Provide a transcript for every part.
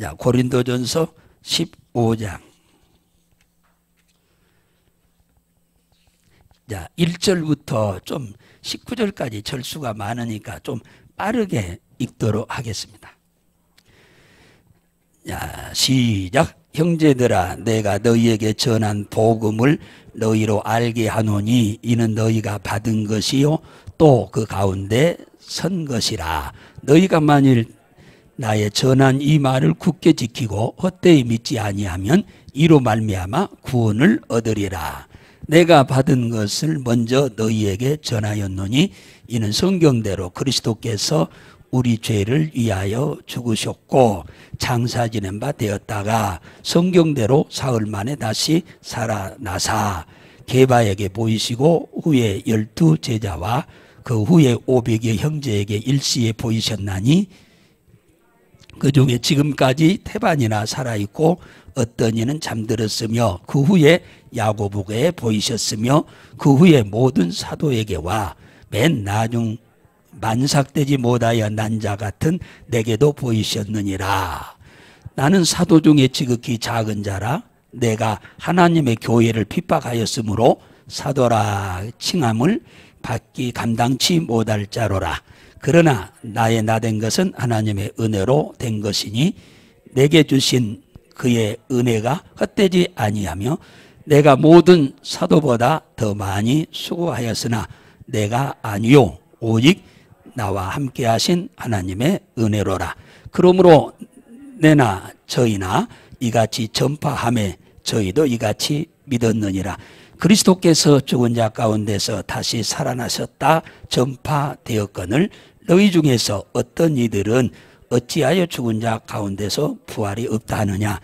자, 고린도전서 15장. 자, 1절부터 좀 19절까지 절수가 많으니까 좀 빠르게 읽도록 하겠습니다. 자, 시작. 형제들아, 내가 너희에게 전한 복음을 너희로 알게 하노니 이는 너희가 받은 것이요 또 그 가운데 선 것이라. 너희가 만일 나의 전한 이 말을 굳게 지키고 헛되이 믿지 아니하면 이로 말미암아 구원을 얻으리라. 내가 받은 것을 먼저 너희에게 전하였노니 이는 성경대로 그리스도께서 우리 죄를 위하여 죽으셨고 장사 지낸 바 되었다가 성경대로 사흘 만에 다시 살아나사 게바에게 보이시고 후에 12 제자와 그 후에 500여 형제에게 일시에 보이셨나니 그 중에 지금까지 태반이나 살아있고 어떤 이는 잠들었으며 그 후에 야고보에 보이셨으며 그 후에 모든 사도에게와 맨 나중 만삭되지 못하여 난 자 같은 내게도 보이셨느니라. 나는 사도 중에 지극히 작은 자라 내가 하나님의 교회를 핍박하였으므로 사도라 칭함을 받기 감당치 못할 자로라. 그러나 나의 나된 것은 하나님의 은혜로 된 것이니 내게 주신 그의 은혜가 헛되지 아니하며 내가 모든 사도보다 더 많이 수고하였으나 내가 아니요 오직 나와 함께 하신 하나님의 은혜로라. 그러므로 내나 저희나 이같이 전파하매 저희도 이같이 믿었느니라. 그리스도께서 죽은 자 가운데서 다시 살아나셨다 전파되었거늘 너희 중에서 어떤 이들은 어찌하여 죽은 자 가운데서 부활이 없다 하느냐.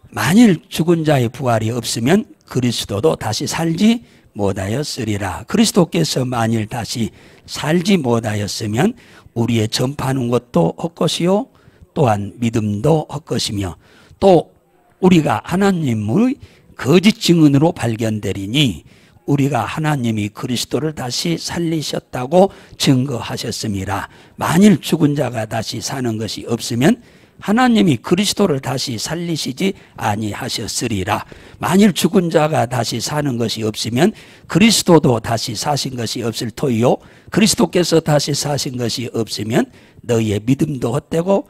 만일 죽은 자의 부활이 없으면 그리스도도 다시 살지 못하였으리라. 그리스도께서 만일 다시 살지 못하였으면 우리의 전파하는 것도 헛것이요 또한 믿음도 헛것이며 또 우리가 하나님의 거짓 증언으로 발견되리니 우리가 하나님이 그리스도를 다시 살리셨다고 증거하셨습니다. 만일 죽은 자가 다시 사는 것이 없으면 하나님이 그리스도를 다시 살리시지 아니하셨으리라. 만일 죽은 자가 다시 사는 것이 없으면 그리스도도 다시 사신 것이 없을 터이요 그리스도께서 다시 사신 것이 없으면 너희의 믿음도 헛되고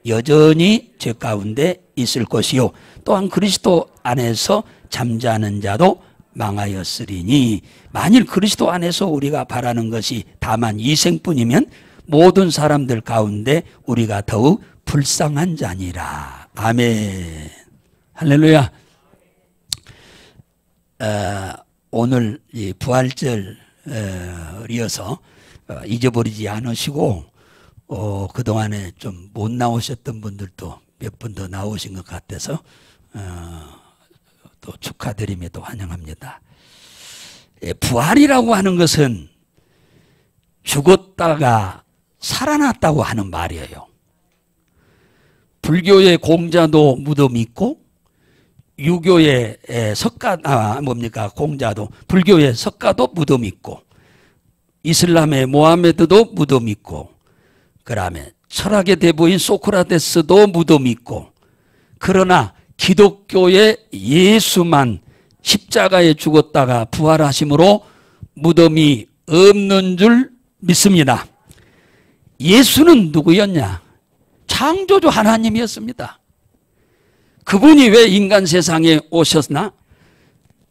여전히 죄 가운데 있을 것이요 또한 그리스도 안에서 잠자는 자도 망하였으리니 만일 그리스도 안에서 우리가 바라는 것이 다만 이생뿐이면 모든 사람들 가운데 우리가 더욱 불쌍한 자니라. 아멘. 할렐루야. 오늘 이 부활절이어서 잊어버리지 않으시고 그동안에 좀 못 나오셨던 분들도 몇 분 더 나오신 것 같아서 또 축하드리며 또 환영합니다. 부활이라고 하는 것은 죽었다가 살아났다고 하는 말이에요. 불교의 공자도 무덤이 있고 유교의 공자도 불교의 석가도 무덤이 있고 이슬람의 모하메드도 무덤이 있고 그다음에 철학의 대부인 소크라테스도 무덤이 있고 그러나 기독교의 예수만 십자가에 죽었다가 부활하심으로 무덤이 없는 줄 믿습니다. 예수는 누구였냐? 창조주 하나님이었습니다. 그분이 왜 인간 세상에 오셨나?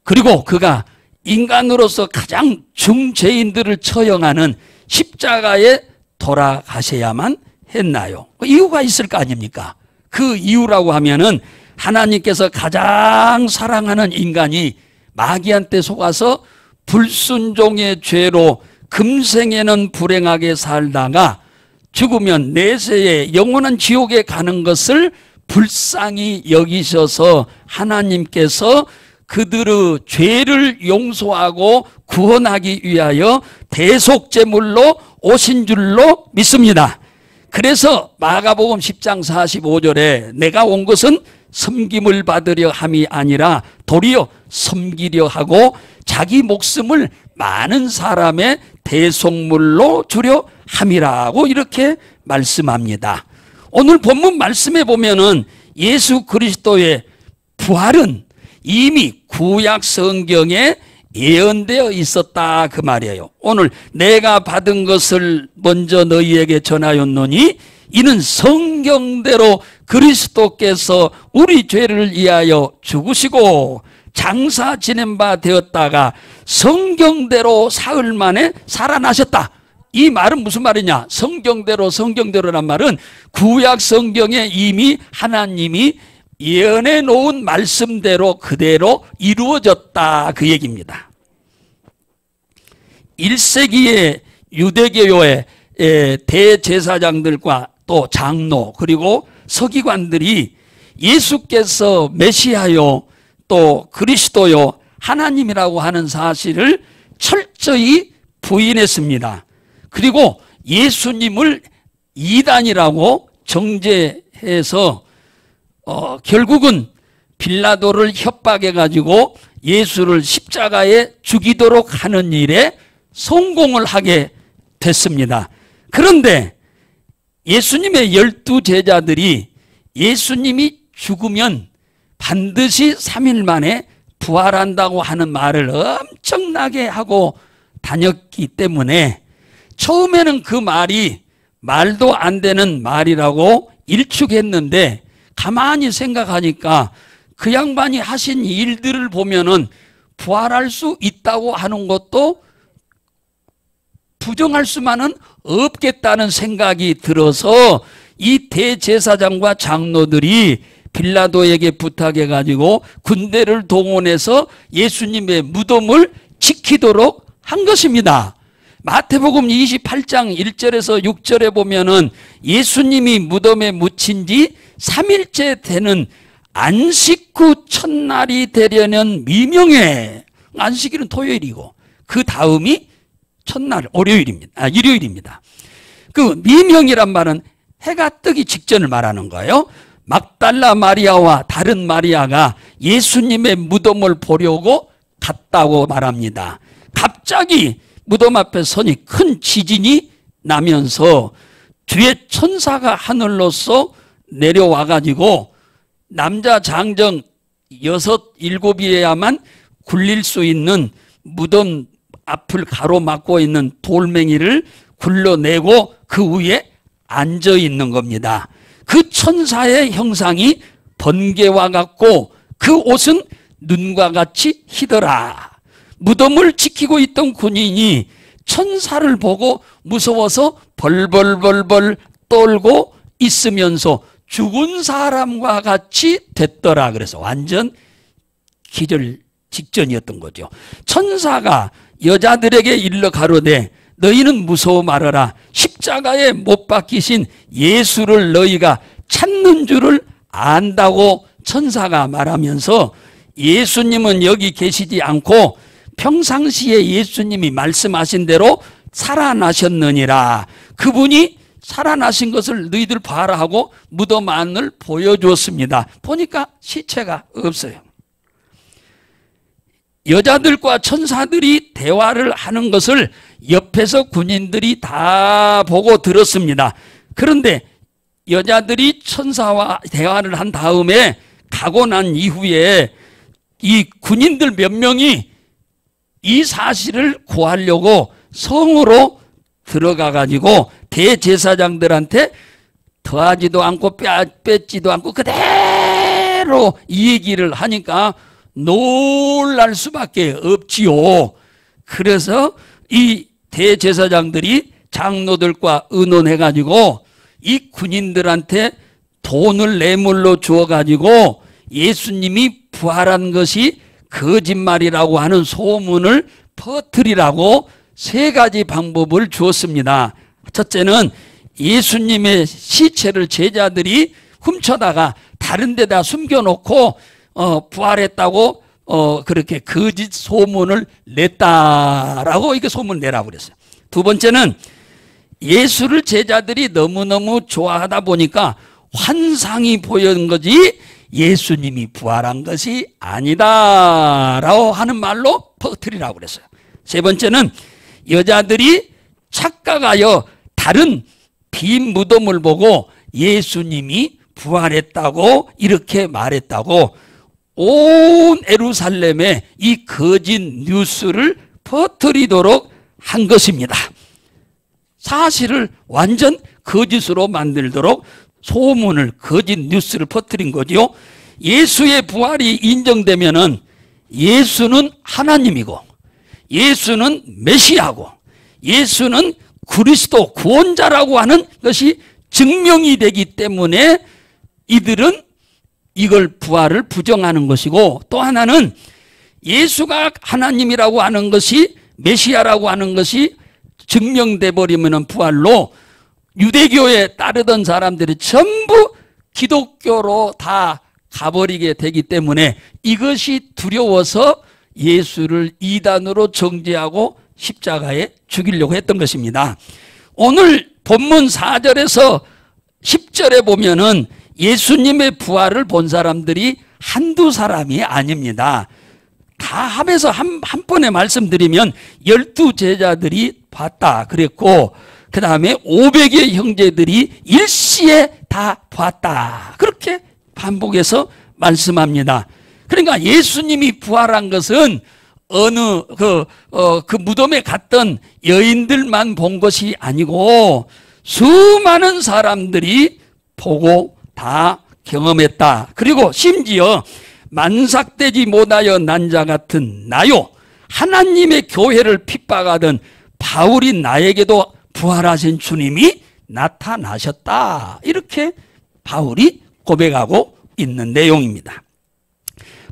그리고 그가 인간으로서 가장 중죄인들을 처형하는 십자가에 돌아가셔야만 했나요? 이유가 있을 거 아닙니까? 그 이유라고 하면은 하나님께서 가장 사랑하는 인간이 마귀한테 속아서 불순종의 죄로 금생에는 불행하게 살다가 죽으면 내세에 영원한 지옥에 가는 것을 불쌍히 여기셔서 하나님께서 그들의 죄를 용서하고 구원하기 위하여 대속제물로 오신 줄로 믿습니다. 그래서 마가복음 10장 45절에 내가 온 것은 섬김을 받으려 함이 아니라 도리어 섬기려 하고 자기 목숨을 많은 사람의 대속물로 주려 함이라고 이렇게 말씀합니다. 오늘 본문 말씀에 보면은 예수 그리스도의 부활은 이미 구약 성경에 예언되어 있었다 그 말이에요. 오늘 내가 받은 것을 먼저 너희에게 전하였노니 이는 성경대로 그리스도께서 우리 죄를 위하여 죽으시고 장사 지낸 바 되었다가 성경대로 사흘 만에 살아나셨다. 이 말은 무슨 말이냐? 성경대로란 말은 구약 성경에 이미 하나님이 예언해 놓은 말씀대로 그대로 이루어졌다 그 얘기입니다. 1세기의 유대교의 대제사장들과 또 장로 그리고 서기관들이 예수께서 메시아요 또 그리스도요 하나님이라고 하는 사실을 철저히 부인했습니다. 그리고 예수님을 이단이라고 정죄해서 결국은 빌라도를 협박해 가지고 예수를 십자가에 죽이도록 하는 일에 성공을 하게 됐습니다. 그런데 예수님의 12제자들이 예수님이 죽으면 반드시 3일 만에 부활한다고 하는 말을 엄청나게 하고 다녔기 때문에 처음에는 그 말이 말도 안 되는 말이라고 일축했는데 가만히 생각하니까 그 양반이 하신 일들을 보면은 부활할 수 있다고 하는 것도 부정할 수만은 없겠다는 생각이 들어서 이 대제사장과 장로들이 빌라도에게 부탁해 가지고 군대를 동원해서 예수님의 무덤을 지키도록 한 것입니다. 마태복음 28장 1절에서 6절에 보면은 예수님이 무덤에 묻힌 지 3일째 되는 안식 후 첫날이 되려는 미명에, 안식일은 토요일이고 그 다음이 첫날 일요일입니다. 그 미명이란 말은 해가 뜨기 직전을 말하는 거예요. 막달라 마리아와 다른 마리아가 예수님의 무덤을 보려고 갔다고 말합니다. 갑자기 무덤 앞에 서니 큰 지진이 나면서 뒤에 천사가 하늘로서 내려와 가지고 남자 장정 6, 7이어야만 굴릴 수 있는 무덤 앞을 가로막고 있는 돌멩이를 굴러내고 그 위에 앉아 있는 겁니다. 그 천사의 형상이 번개와 같고 그 옷은 눈과 같이 희더라. 무덤을 지키고 있던 군인이 천사를 보고 무서워서 벌벌벌벌 떨고 있으면서 죽은 사람과 같이 됐더라. 그래서 완전 기절 직전이었던 거죠. 천사가 여자들에게 일러 가로되 너희는 무서워 말아라. 십자가에 못 박히신 예수를 너희가 찾는 줄을 안다고 천사가 말하면서 예수님은 여기 계시지 않고 평상시에 예수님이 말씀하신 대로 살아나셨느니라. 그분이 살아나신 것을 너희들 봐라 하고 무덤 안을 보여주었습니다. 보니까 시체가 없어요. 여자들과 천사들이 대화를 하는 것을 옆에서 군인들이 다 보고 들었습니다. 그런데 여자들이 천사와 대화를 한 다음에 가고 난 이후에 이 군인들 몇 명이 이 사실을 고하려고 성으로 들어가 가지고 대제사장들한테 더하지도 않고 뺏지도 않고 그대로 이 얘기를 하니까 놀랄 수밖에 없지요. 그래서 이 대제사장들이 장로들과 의논해 가지고 이 군인들한테 돈을 뇌물로 주어 가지고 예수님이 부활한 것이 거짓말이라고 하는 소문을 퍼뜨리라고 3가지 방법을 주었습니다. 첫째는 예수님의 시체를 제자들이 훔쳐다가 다른 데다 숨겨놓고 부활했다고 그렇게 거짓 소문을 냈다라고 이렇게 소문을 내라고 그랬어요. 두 번째는 예수를 제자들이 너무너무 좋아하다 보니까 환상이 보이는 거지 예수님이 부활한 것이 아니다라고 하는 말로 퍼뜨리라고 그랬어요. 세 번째는 여자들이 착각하여 다른 빈 무덤을 보고 예수님이 부활했다고 이렇게 말했다고 온 예루살렘에 이 거짓 뉴스를 퍼뜨리도록 한 것입니다. 사실을 완전 거짓으로 만들도록 소문을, 거짓 뉴스를 퍼뜨린 거죠. 예수의 부활이 인정되면은 예수는 하나님이고, 예수는 메시아고, 예수는 그리스도 구원자라고 하는 것이 증명이 되기 때문에 이들은 이걸 부활을 부정하는 것이고, 또 하나는 예수가 하나님이라고 하는 것이, 메시아라고 하는 것이 증명돼 버리면 부활로 유대교에 따르던 사람들이 전부 기독교로 다 가버리게 되기 때문에 이것이 두려워서 예수를 이단으로 정죄하고 십자가에 죽이려고 했던 것입니다. 오늘 본문 4절에서 10절에 보면은 예수님의 부활을 본 사람들이 한두 사람이 아닙니다. 다 합해서 한 번에 말씀드리면 12제자들이 봤다 그랬고, 그 다음에 500의 형제들이 일시에 다 봤다, 그렇게 반복해서 말씀합니다. 그러니까 예수님이 부활한 것은 어느 그 무덤에 갔던 여인들만 본 것이 아니고 수많은 사람들이 보고 다 경험했다. 그리고 심지어 만삭되지 못하여 난 자 같은 나요, 하나님의 교회를 핍박하던 바울이 나에게도 부활하신 주님이 나타나셨다, 이렇게 바울이 고백하고 있는 내용입니다.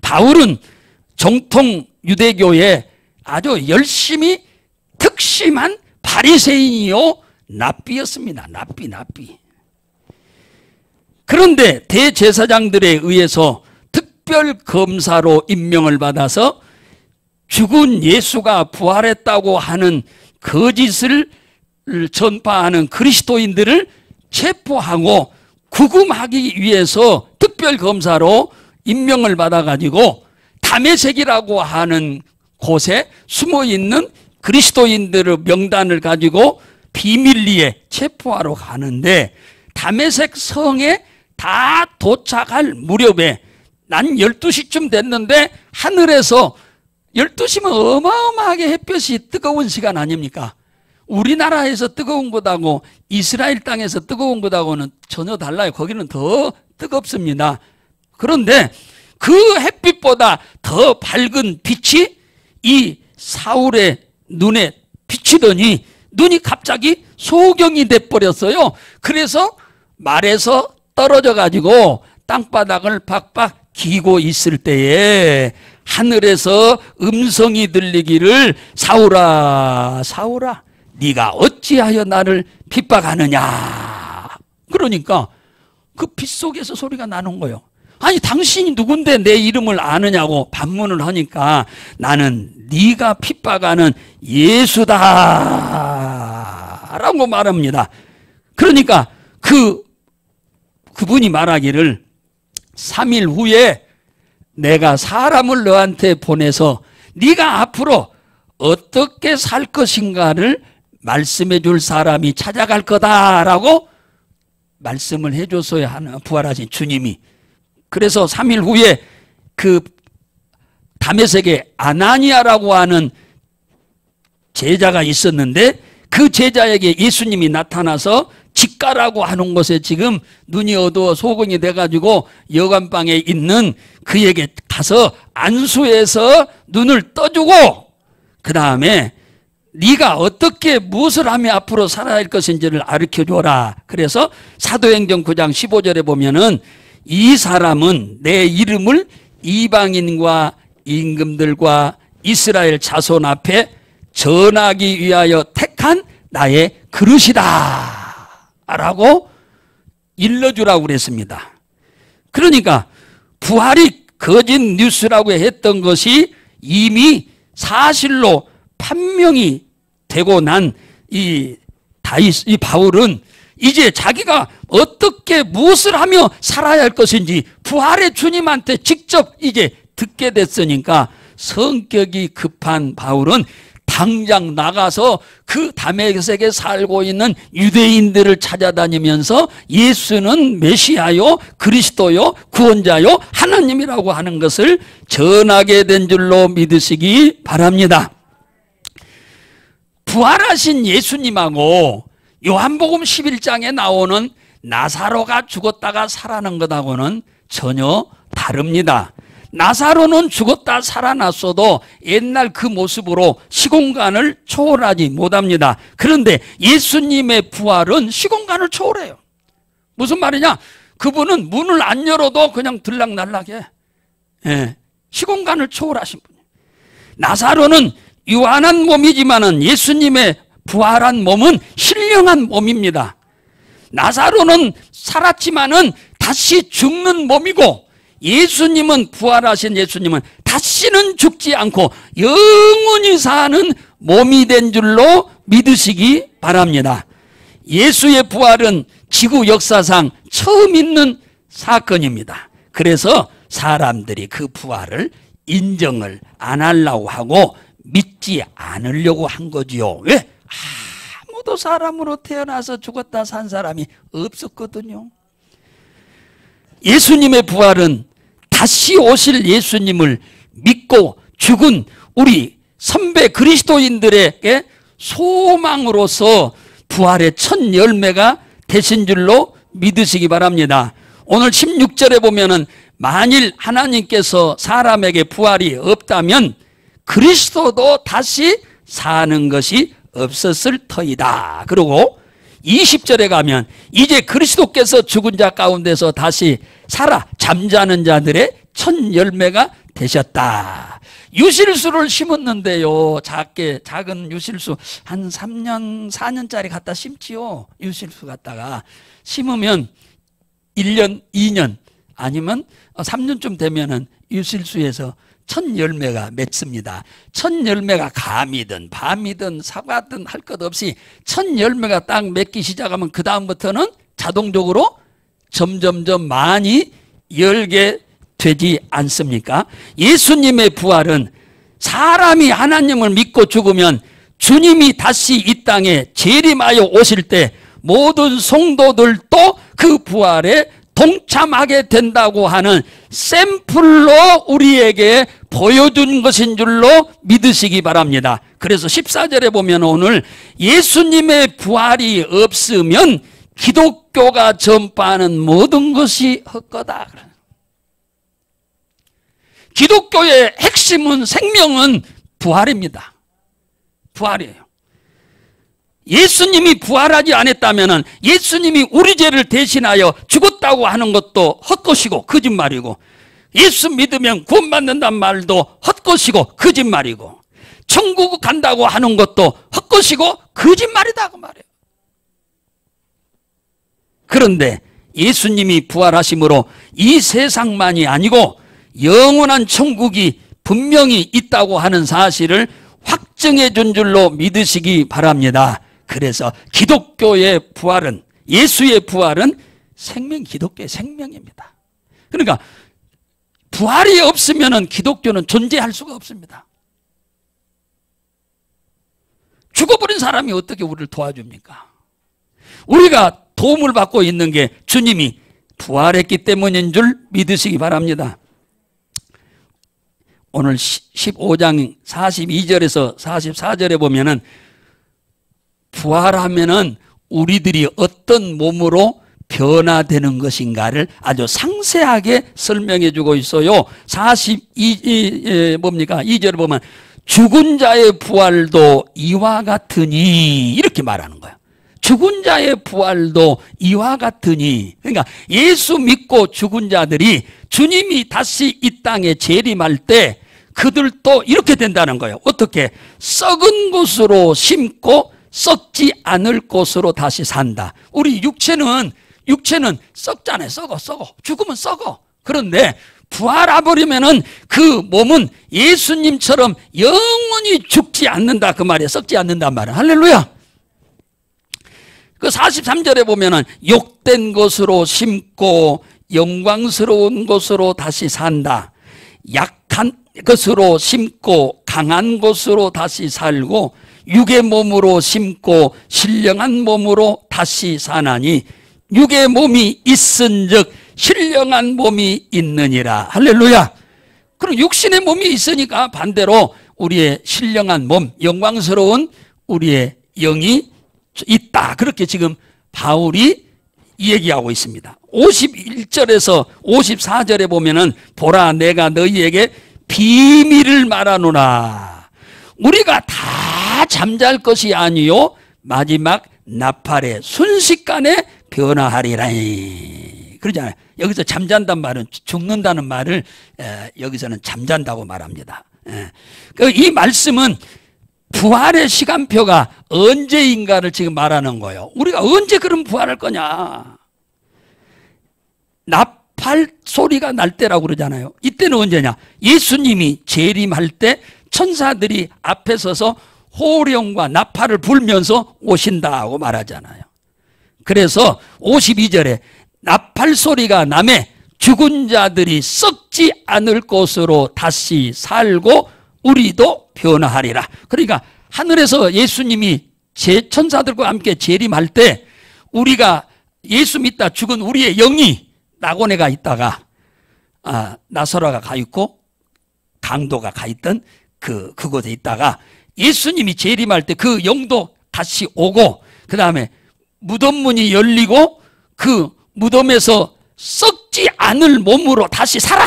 바울은 정통 유대교에 아주 열심히 특심한 바리새인이요 랍비였습니다. 랍비. 그런데 대제사장들에 의해서 특별 검사로 임명을 받아서 죽은 예수가 부활했다고 하는 거짓을 전파하는 그리스도인들을 체포하고 구금하기 위해서 특별 검사로 임명을 받아가지고 다메섹이라고 하는 곳에 숨어있는 그리스도인들의 명단을 가지고 비밀리에 체포하러 가는데, 다메섹 성에 다 도착할 무렵에 난 12시쯤 됐는데 하늘에서 12시면 어마어마하게 햇볕이 뜨거운 시간 아닙니까? 우리나라에서 뜨거운 것하고 이스라엘 땅에서 뜨거운 것하고는 전혀 달라요. 거기는 더 뜨겁습니다. 그런데 그 햇빛보다 더 밝은 빛이 이 사울의 눈에 비치더니 눈이 갑자기 소경이 돼버렸어요. 그래서 말에서 떨어져 가지고 땅바닥을 박박 기고 있을 때에 하늘에서 음성이 들리기를 사울아 사울아 네가 어찌하여 나를 핍박하느냐. 그러니까 그 빛 속에서 소리가 나는 거예요. 아니 당신이 누군데 내 이름을 아느냐고 반문을 하니까 나는 네가 핍박하는 예수다 라고 말합니다. 그러니까 그분이 말하기를 3일 후에 내가 사람을 너한테 보내서 네가 앞으로 어떻게 살 것인가를 말씀해 줄 사람이 찾아갈 거다라고 말씀을 해줬어야 하는 부활하신 주님이. 그래서 3일 후에 그 다메섹에 아나니아라고 하는 제자가 있었는데 그 제자에게 예수님이 나타나서 직가라고 하는 곳에 지금 눈이 어두워 소경이 돼가지고 여관방에 있는 그에게 가서 안수해서 눈을 떠주고 그 다음에 네가 어떻게 무엇을 하며 앞으로 살아야 할 것인지를 가르쳐줘라. 그래서 사도행전 9장 15절에 보면은 이 사람은 내 이름을 이방인과 임금들과 이스라엘 자손 앞에 전하기 위하여 택한 나의 그릇이다 라고 일러주라고 그랬습니다. 그러니까 부활이 거짓 뉴스라고 했던 것이 이미 사실로 판명이 되고 난 이 바울은 이제 자기가 어떻게 무엇을 하며 살아야 할 것인지 부활의 주님한테 직접 이제 듣게 됐으니까 성격이 급한 바울은 당장 나가서 그 다메섹에 살고 있는 유대인들을 찾아다니면서 예수는 메시아요, 그리스도요, 구원자요, 하나님이라고 하는 것을 전하게 된 줄로 믿으시기 바랍니다. 부활하신 예수님하고 요한복음 11장에 나오는 나사로가 죽었다가 살아난 것하고는 전혀 다릅니다. 나사로는 죽었다 살아났어도 옛날 그 모습으로 시공간을 초월하지 못합니다. 그런데 예수님의 부활은 시공간을 초월해요. 무슨 말이냐? 그분은 문을 안 열어도 그냥 들락날락해. 예, 시공간을 초월하신 분이에요. 나사로는 유한한 몸이지만은 예수님의 부활한 몸은 신령한 몸입니다. 나사로는 살았지만은 다시 죽는 몸이고, 예수님은, 부활하신 예수님은 다시는 죽지 않고 영원히 사는 몸이 된 줄로 믿으시기 바랍니다. 예수의 부활은 지구 역사상 처음 있는 사건입니다. 그래서 사람들이 그 부활을 인정을 안 하려고 하고 믿지 않으려고 한 거지요. 왜? 아무도 사람으로 태어나서 죽었다 산 사람이 없었거든요. 예수님의 부활은 다시 오실 예수님을 믿고 죽은 우리 선배 그리스도인들에게 소망으로서 부활의 첫 열매가 되신 줄로 믿으시기 바랍니다. 오늘 16절에 보면은 만일 하나님께서 사람에게 부활이 없다면 그리스도도 다시 사는 것이 없었을 터이다. 그리고 20절에 가면 이제 그리스도께서 죽은 자 가운데서 다시 살아 잠자는 자들의 첫 열매가 되셨다. 유실수를 심었는데요, 작은 유실수 한 3년 4년짜리 갖다 심지요. 유실수 갖다가 심으면 1년 2년 아니면 3년쯤 되면은 유실수에서 첫 열매가 맺습니다. 첫 열매가 감이든 밤이든 사과든 할 것 없이 첫 열매가 딱 맺기 시작하면 그 다음부터는 자동적으로 점점점 많이 열게 되지 않습니까? 예수님의 부활은 사람이 하나님을 믿고 죽으면 주님이 다시 이 땅에 재림하여 오실 때 모든 성도들도 그 부활에 동참하게 된다고 하는 샘플로 우리에게 보여준 것인 줄로 믿으시기 바랍니다. 그래서 14절에 보면 오늘 예수님의 부활이 없으면 기독교가 전파하는 모든 것이 헛거다. 기독교의 핵심은, 생명은 부활입니다. 부활이에요. 예수님이 부활하지 않았다면 예수님이 우리 죄를 대신하여 죽었다고 하는 것도 헛것이고 거짓말이고, 예수 믿으면 구원받는다는 말도 헛것이고 거짓말이고, 천국 간다고 하는 것도 헛것이고 거짓말이다 그 말이에요. 그런데 예수님이 부활하심으로 이 세상만이 아니고 영원한 천국이 분명히 있다고 하는 사실을 확증해 준 줄로 믿으시기 바랍니다. 그래서 기독교의 부활은, 예수의 부활은 기독교의 생명입니다. 그러니까 부활이 없으면 기독교는 존재할 수가 없습니다. 죽어버린 사람이 어떻게 우리를 도와줍니까? 우리가 도움을 받고 있는 게 주님이 부활했기 때문인 줄 믿으시기 바랍니다. 오늘 15장 42절에서 44절에 보면은 부활하면은 우리들이 어떤 몸으로 변화되는 것인가를 아주 상세하게 설명해 주고 있어요. 2절에 보면 죽은 자의 부활도 이와 같으니, 이렇게 말하는 거예요. 죽은 자의 부활도 이와 같으니, 그러니까 예수 믿고 죽은 자들이 주님이 다시 이 땅에 재림할 때 그들도 이렇게 된다는 거예요. 어떻게? 썩은 곳으로 심고 썩지 않을 곳으로 다시 산다. 우리 육체는 썩잖아요. 썩어. 죽으면 썩어. 그런데 부활해버리면은 그 몸은 예수님처럼 영원히 죽지 않는다 그 말이에요. 썩지 않는단 말이에요. 할렐루야. 그 43절에 보면은 욕된 것으로 심고 영광스러운 것으로 다시 산다. 약한 것으로 심고 강한 곳으로 다시 살고 육의 몸으로 심고 신령한 몸으로 다시 사나니 육의 몸이 있은즉 신령한 몸이 있느니라. 할렐루야. 그럼 육신의 몸이 있으니까 반대로 우리의 신령한 몸, 영광스러운 우리의 영이 있다. 그렇게 지금 바울이 얘기하고 있습니다. 51절에서 54절에 보면은 보라 내가 너희에게 비밀을 말하노라. 우리가 다 잠잘 것이 아니요 마지막 나팔의 순식간에 변화하리라니. 그러잖아요. 여기서 잠잔다는 말은 죽는다는 말을 여기서는 잠잔다고 말합니다. 이 말씀은 부활의 시간표가 언제인가를 지금 말하는 거예요. 우리가 언제 그럼 부활할 거냐. 나팔 소리가 날 때라고 그러잖아요. 이때는 언제냐. 예수님이 재림할 때 천사들이 앞에 서서 호령과 나팔을 불면서 오신다고 말하잖아요. 그래서 52절에 나팔 소리가 나매 죽은 자들이 썩지 않을 것으로 다시 살고 우리도 변화하리라. 그러니까 하늘에서 예수님이 천사들과 함께 재림할 때 우리가 예수 믿다 죽은 우리의 영이 낙원에 가 있다가 나사로가 가 있고 강도가 가 있던 그곳에 있다가 예수님이 재림할 때 그 영도 다시 오고 그 다음에 무덤 문이 열리고 그 무덤에서 썩지 않을 몸으로 다시 살아.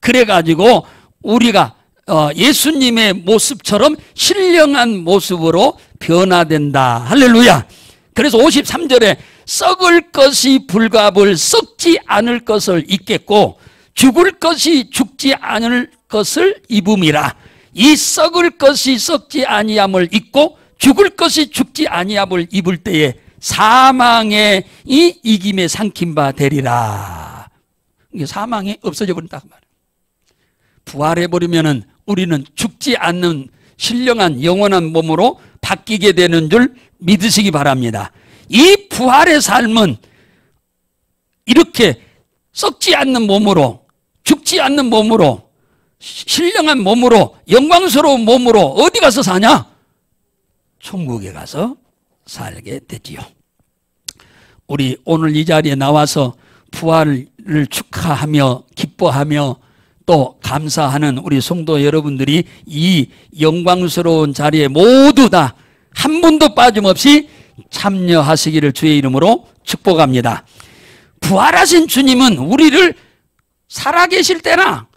그래가지고 우리가 예수님의 모습처럼 신령한 모습으로 변화된다. 할렐루야. 그래서 53절에 썩을 것이 불갑을 썩지 않을 것을 입겠고 죽을 것이 죽지 않을 것을 입음이라. 이 썩을 것이 썩지 아니함을 입고 죽을 것이 죽지 아니함을 입을 때에 사망의 이 이김에 삼킨 바 되리라. 이게 사망이 없어져 버린다 그 말이에요. 부활해버리면은 우리는 죽지 않는 신령한 영원한 몸으로 바뀌게 되는 줄 믿으시기 바랍니다. 이 부활의 삶은 이렇게 썩지 않는 몸으로, 죽지 않는 몸으로, 신령한 몸으로, 영광스러운 몸으로 어디 가서 사냐? 천국에 가서 살게 되지요. 우리 오늘 이 자리에 나와서 부활을 축하하며 기뻐하며 또 감사하는 우리 성도 여러분들이 이 영광스러운 자리에 모두 다 한 분도 빠짐없이 참여하시기를 주의 이름으로 축복합니다. 부활하신 주님은 우리를 살아계실 때나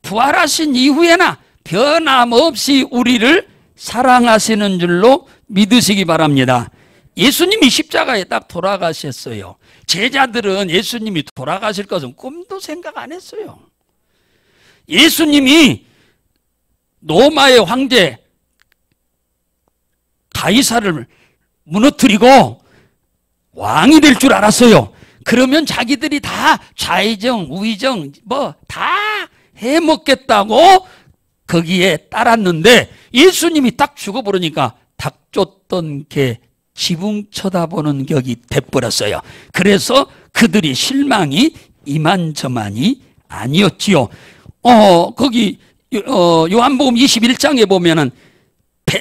부활하신 이후에나 변함없이 우리를 사랑하시는 줄로 믿으시기 바랍니다. 예수님이 십자가에 딱 돌아가셨어요. 제자들은 예수님이 돌아가실 것은 꿈도 생각 안 했어요. 예수님이 로마의 황제 가이사를 무너뜨리고 왕이 될 줄 알았어요. 그러면 자기들이 다 좌의정 우의정 뭐 다 해먹겠다고 거기에 따랐는데 예수님이 딱 죽어버리니까 닭 쫓던 개 지붕 쳐다보는 격이 돼버렸어요. 그래서 그들이 실망이 이만저만이 아니었지요. 거기 요한복음 21장에 보면은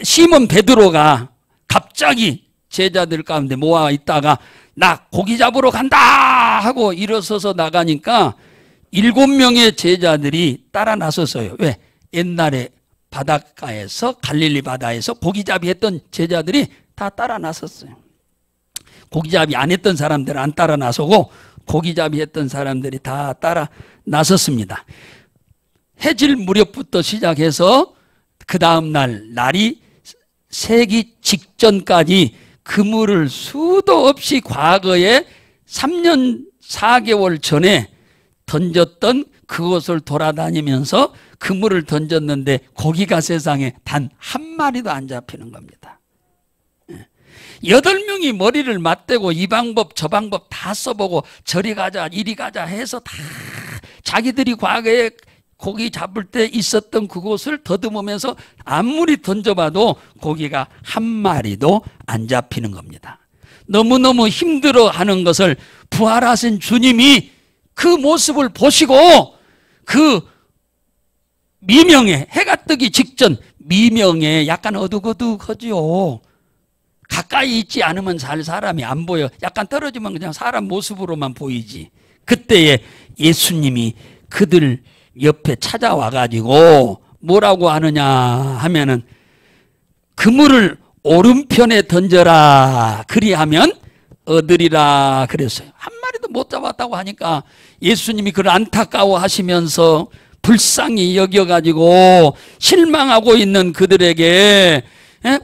시몬 베드로가 갑자기 제자들 가운데 모아 있다가 나 고기 잡으러 간다 하고 일어서서 나가니까 7명의 제자들이 따라 나섰어요. 왜? 옛날에 바닷가에서 갈릴리 바다에서 고기잡이 했던 제자들이 다 따라 나섰어요. 고기잡이 안 했던 사람들은 안 따라 나서고 고기잡이 했던 사람들이 다 따라 나섰습니다. 해질 무렵부터 시작해서 그 다음날 날이 새기 직전까지 그물을 수도 없이 과거에 3년 4개월 전에 던졌던 그곳을 돌아다니면서 그물을 던졌는데 고기가 세상에 단 한 마리도 안 잡히는 겁니다. 8명이 머리를 맞대고 이 방법 저 방법 다 써보고 저리 가자 이리 가자 해서 다 자기들이 과거에 고기 잡을 때 있었던 그곳을 더듬으면서 아무리 던져봐도 고기가 한 마리도 안 잡히는 겁니다. 너무너무 힘들어하는 것을 부활하신 주님이 그 모습을 보시고 그 미명에 해가 뜨기 직전 미명에 약간 어둑어둑하죠. 가까이 있지 않으면 잘 사람이 안 보여. 약간 떨어지면 그냥 사람 모습으로만 보이지. 그때에 예수님이 그들 옆에 찾아와 가지고 뭐라고 하느냐 하면은 그물을 오른편에 던져라 그리하면 얻으리라 그랬어요. 한 마리도 못 잡았다고 하니까 예수님이 그를 안타까워 하시면서 불쌍히 여겨가지고 실망하고 있는 그들에게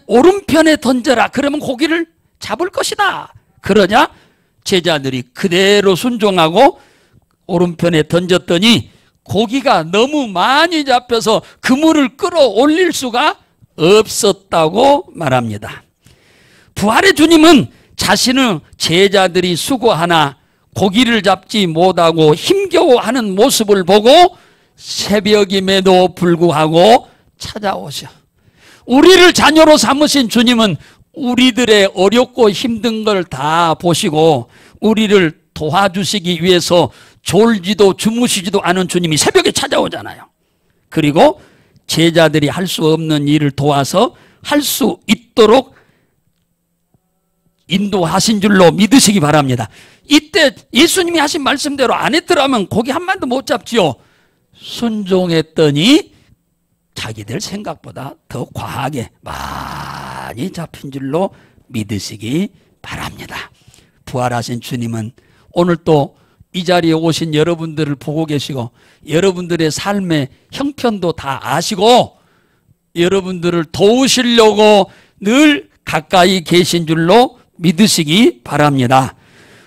오른편에 던져라 그러면 고기를 잡을 것이다. 그러자 제자들이 그대로 순종하고 오른편에 던졌더니 고기가 너무 많이 잡혀서 그물을 끌어올릴 수가 없었다고 말합니다. 부활의 주님은 자신의 제자들이 수고하나 고기를 잡지 못하고 힘겨워하는 모습을 보고 새벽임에도 불구하고 찾아오셔. 우리를 자녀로 삼으신 주님은 우리들의 어렵고 힘든 걸 다 보시고 우리를 도와주시기 위해서 졸지도 주무시지도 않은 주님이 새벽에 찾아오잖아요. 그리고 제자들이 할 수 없는 일을 도와서 할 수 있도록 인도하신 줄로 믿으시기 바랍니다. 이때 예수님이 하신 말씀대로 안 했더라면 고기 한 마리도 못 잡지요. 순종했더니 자기들 생각보다 더 과하게 많이 잡힌 줄로 믿으시기 바랍니다. 부활하신 주님은 오늘 또 이 자리에 오신 여러분들을 보고 계시고 여러분들의 삶의 형편도 다 아시고 여러분들을 도우시려고 늘 가까이 계신 줄로 믿으시기 바랍니다.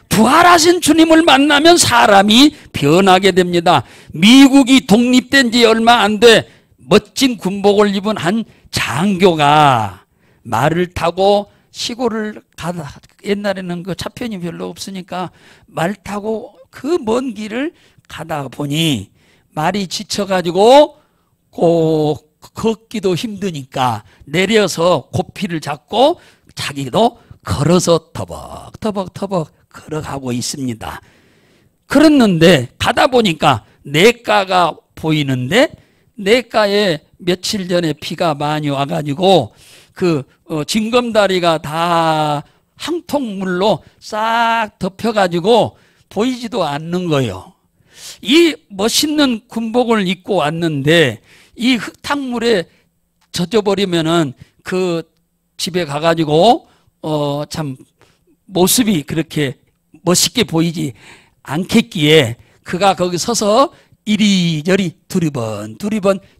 부활하신 주님을 만나면 사람이 변하게 됩니다. 미국이 독립된 지 얼마 안 돼 멋진 군복을 입은 한 장교가 말을 타고 시골을 가다, 옛날에는 그 차편이 별로 없으니까 말 타고 그 먼 길을 가다 보니 말이 지쳐가지고 걷기도 힘드니까 내려서 고피를 잡고 자기도 걸어서 터벅터벅 걸어가고 있습니다. 그랬는데 가다 보니까 냇가가 보이는데 냇가에 며칠 전에 비가 많이 와가지고 그 징검다리가 다 항통물로 싹 덮여가지고 보이지도 않는 거예요. 이 멋있는 군복을 입고 왔는데 이 흙탕물에 젖어버리면은 그 집에 가가지고 참 모습이 그렇게 멋있게 보이지 않겠기에 그가 거기 서서 이리저리 두리번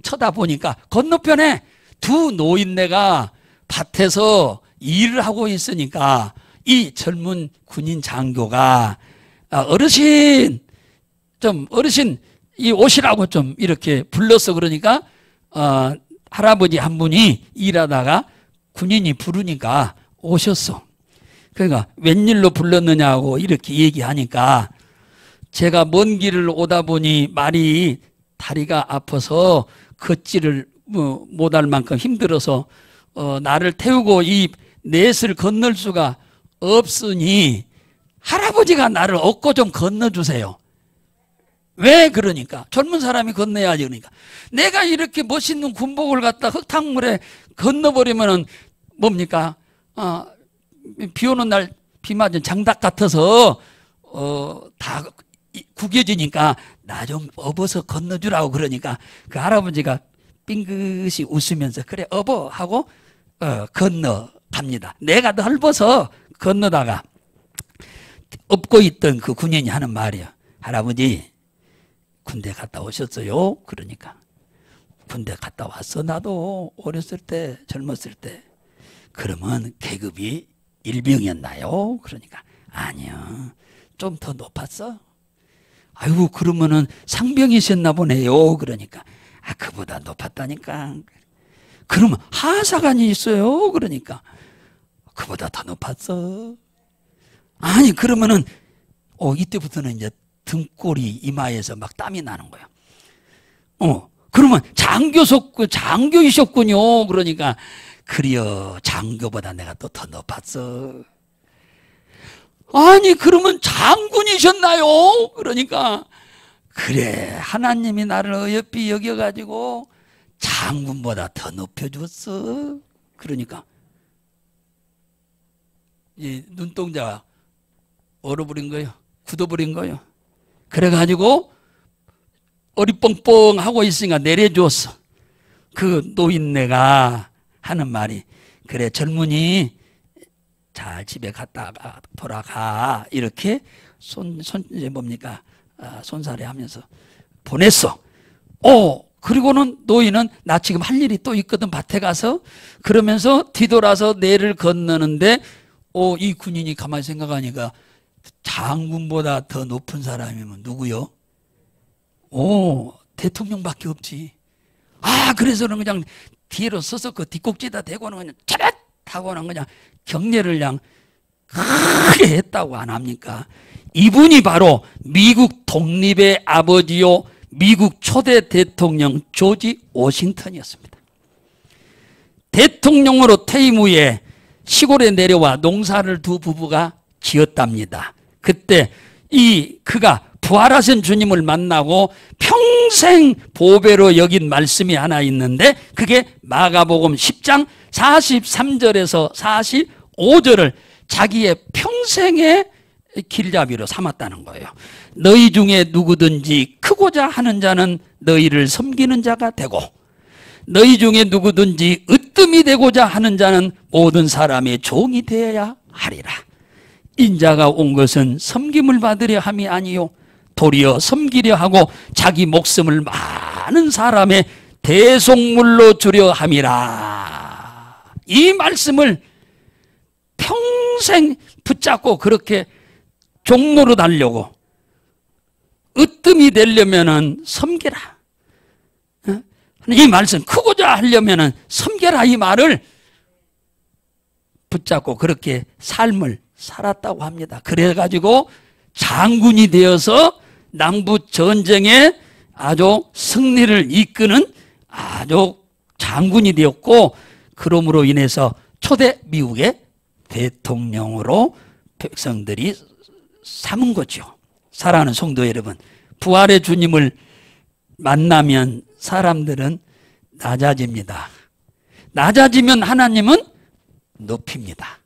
쳐다보니까 건너편에 두 노인네가 밭에서 일을 하고 있으니까 이 젊은 군인 장교가 어르신 이 오시라고 좀 이렇게 불렀어. 그러니까 할아버지 한 분이 일하다가 군인이 부르니까 오셨어. 그러니까 웬일로 불렀느냐고 이렇게 얘기하니까 제가 먼 길을 오다 보니 말이 다리가 아파서 걷지를 못할 만큼 힘들어서 나를 태우고 이 넷을 건널 수가 없으니 할아버지가 나를 업고 좀 건너주세요. 왜 그러니까 젊은 사람이 건너야지. 그러니까 내가 이렇게 멋있는 군복을 갖다 흙탕물에 건너버리면은 뭡니까? 비 오는 날 비 맞은 장닭 같아서 다 구겨지니까 나 좀 업어서 건너주라고. 그러니까 그 할아버지가 빙긋이 웃으면서 그래 업어 하고 건너갑니다. 내가 넓어서 건너다가 업고 있던 그 군인이 하는 말이야. 할아버지 군대 갔다 오셨어요? 그러니까 군대 갔다 왔어. 나도 어렸을 때 젊었을 때. 그러면 계급이 일병이었나요? 그러니까 아니요, 좀 더 높았어. 아이고 그러면은 상병이셨나 보네요. 그러니까 그보다 높았다니까. 그러면 하사관이 있어요. 그러니까 그보다 더 높았어. 아니 그러면은 이때부터는 이제 등골이 이마에서 막 땀이 나는 거야. 그러면 장교이셨군요. 그러니까 그래요, 장교보다 내가 또 더 높았어. 아니 그러면 장군이셨나요? 그러니까 그래, 하나님이 나를 어여삐 여겨가지고 장군보다 더 높여줬어. 그러니까 이 눈동자가 얼어버린 거예요. 굳어버린 거예요. 그래가지고 어리뻥뻥하고 있으니까 내려줬어. 그 노인네가 하는 말이, 그래 젊은이 잘 집에 갔다가 돌아가, 이렇게 이제 뭡니까, 손살이 하면서 보냈어. 그리고는 노인은 나 지금 할 일이 또 있거든, 밭에 가서. 그러면서 뒤돌아서 내를 건너는데 이 군인이 가만히 생각하니까 장군보다 더 높은 사람이면 누구요? 대통령밖에 없지. 그래서는 그냥 뒤로 서서 그 뒷꼭지에다 대고는 그냥 차렷 하고는 그냥 경례를 그냥 크게 했다고 안 합니까? 이분이 바로 미국 독립의 아버지요, 미국 초대 대통령 조지 워싱턴이었습니다. 대통령으로 퇴임 후에 시골에 내려와 농사를 두 부부가 지었답니다. 그때 그가 부활하신 주님을 만나고 평생 보배로 여긴 말씀이 하나 있는데, 그게 마가복음 10장 43절에서 45절을 자기의 평생의 길잡이로 삼았다는 거예요. 너희 중에 누구든지 크고자 하는 자는 너희를 섬기는 자가 되고, 너희 중에 누구든지 으뜸이 되고자 하는 자는 모든 사람의 종이 되어야 하리라. 인자가 온 것은 섬김을 받으려 함이 아니요 도리어 섬기려 하고 자기 목숨을 많은 사람의 대속물로 주려 함이라. 이 말씀을 평생 붙잡고 그렇게 종로로 달려고, 으뜸이 되려면은 섬겨라. 이 말씀, 크고자 하려면은 섬겨라, 이 말을 붙잡고 그렇게 삶을 살았다고 합니다. 그래가지고 장군이 되어서 남부 전쟁에 아주 승리를 이끄는 아주 장군이 되었고, 그러므로 인해서 초대 미국의 대통령으로 백성들이 삼은 거죠. 사랑하는 성도 여러분, 부활의 주님을 만나면 사람들은 낮아집니다. 낮아지면 하나님은 높입니다.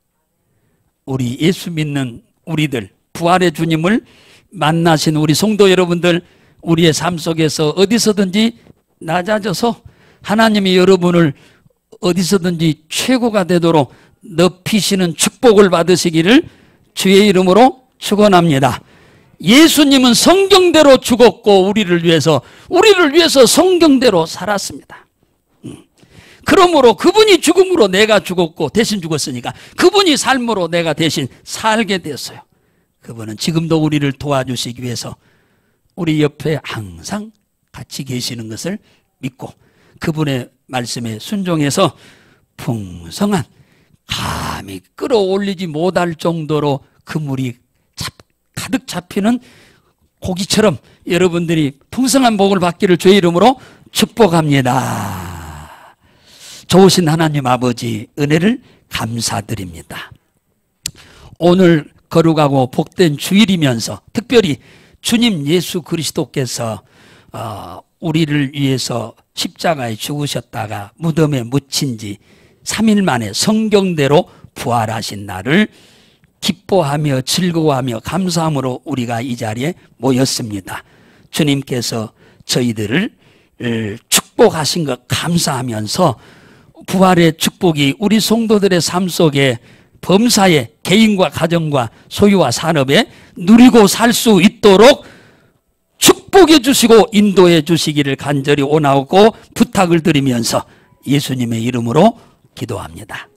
우리 예수 믿는 우리들, 부활의 주님을 만나신 우리 성도 여러분들, 우리의 삶 속에서 어디서든지 낮아져서 하나님이 여러분을 어디서든지 최고가 되도록 높이시는 축복을 받으시기를 주의 이름으로 축원합니다. 예수님은 성경대로 죽었고 우리를 위해서 성경대로 살았습니다. 그러므로 그분이 죽음으로 내가 죽었고 대신 죽었으니까 그분이 삶으로 내가 대신 살게 됐어요. 그분은 지금도 우리를 도와주시기 위해서 우리 옆에 항상 같이 계시는 것을 믿고 그분의 말씀에 순종해서 풍성한, 감히 끌어올리지 못할 정도로 그물이 가득 잡히는 고기처럼 여러분들이 풍성한 복을 받기를 주의 이름으로 축복합니다. 좋으신 하나님 아버지, 은혜를 감사드립니다. 오늘 거룩하고 복된 주일이면서 특별히 주님 예수 그리스도께서 우리를 위해서 십자가에 죽으셨다가 무덤에 묻힌 지 3일 만에 성경대로 부활하신 날을 기뻐하며 즐거워하며 감사함으로 우리가 이 자리에 모였습니다. 주님께서 저희들을 축복하신 것 감사하면서 부활의 축복이 우리 성도들의 삶 속에 범사에 개인과 가정과 소유와 산업에 누리고 살 수 있도록 축복해 주시고 인도해 주시기를 간절히 원하고 부탁을 드리면서 예수님의 이름으로 기도합니다.